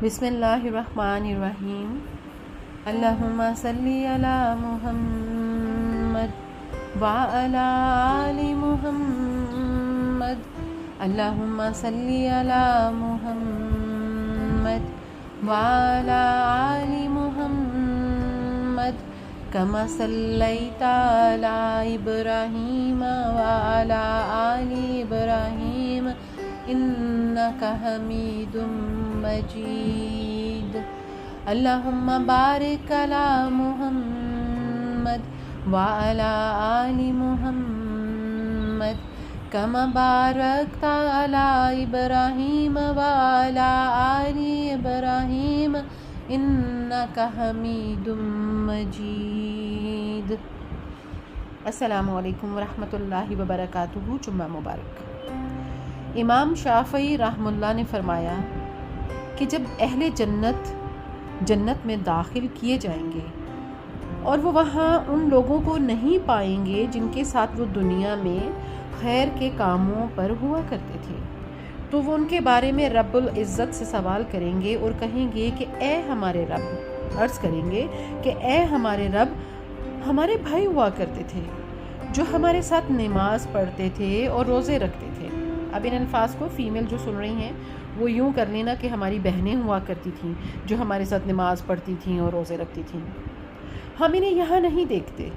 بسم اللہ الرحمن الرحیم اللہم صلی علی محمد وعلی آل محمد اللہم صلی علی محمد وعلی آل محمد کما صلیت علی ابراہیم وعلی آل ابراہیم انک حمید مجید اللہم بارک علی محمد وعلی آل محمد کما بارکت علی ابراہیم وعلی آل ابراہیم انک حمید مجید۔ السلام علیکم ورحمۃ اللہ وبرکاتہ۔ جمعہ مبارک۔ امام شافعی رحمہ اللہ نے فرمایا کہ جب اہل جنت میں داخل کیے جائیں گے اور وہ وہاں ان لوگوں کو نہیں پائیں گے جن کے ساتھ وہ دنیا میں خیر کے کاموں پر ہوا کرتے تھے، تو وہ ان کے بارے میں رب العزت سے سوال کریں گے اور کہیں گے کہ اے ہمارے رب، عرض کریں گے کہ اے ہمارے رب، ہمارے بھائی ہوا کرتے تھے جو ہمارے ساتھ نماز پڑھتے تھے اور روزے رکھتے تھے۔ اب ان الفاظ کو فیمیل جو سن رہی ہیں وہ یوں کر لینا کہ ہماری بہنیں ہوا کرتی تھیں جو ہمارے ساتھ نماز پڑھتی تھیں اور روزے رکھتی تھیں، ہم انہیں یہاں نہیں دیکھتے۔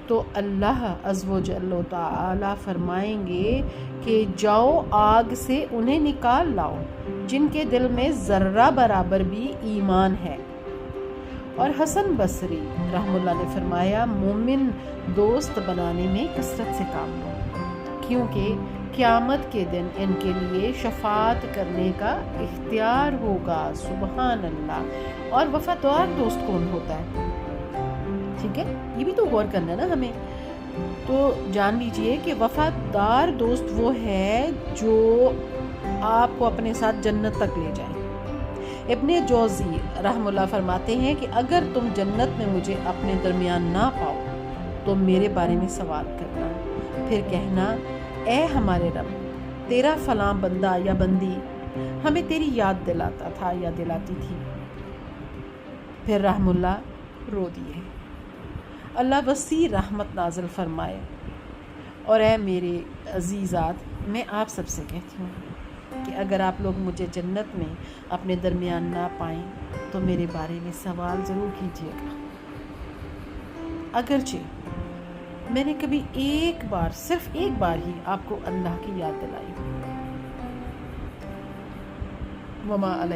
تو اللہ عز و جل و تعالی فرمائیں گے کہ جاؤ آگ سے انہیں نکال لاؤ جن کے دل میں ذرہ برابر بھی ایمان ہے۔ اور حسن بصری رحمہ اللہ نے فرمایا مومن دوست بنانے میں کثرت سے کام لو، کیونکہ قیامت کے دن ان کے لیے شفاعت کرنے کا اختیار ہوگا۔ سبحان اللہ۔ اور وفادار دوست کون ہوتا ہے؟ ٹھیک ہے، یہ بھی تو غور کرنا ہے نا ہمیں۔ تو جان لیجئے کہ وفادار دوست وہ ہے جو آپ کو اپنے ساتھ جنت تک لے جائے۔ ابن جوزی رحمہ اللہ فرماتے ہیں کہ اگر تم جنت میں مجھے اپنے درمیان نہ پاؤ تو میرے بارے میں سوال کرنا، پھر کہنا اے ہمارے رب، تیرا فلاں بندہ یا بندی ہمیں تیری یاد دلاتا تھا یا دلاتی تھی۔ پھر رحم اللہ رو دیے۔ اللہ وسیع رحمت نازل فرمائے۔ اور اے میرے عزیزات، میں آپ سب سے کہتی ہوں کہ اگر آپ لوگ مجھے جنت میں اپنے درمیان نہ پائیں تو میرے بارے میں سوال ضرور کیجیے گا۔ اگرچہ میں نے کبھی ایک بار، صرف ایک بار ہی آپ کو اللہ کی یاد دلائی۔ وما علیہ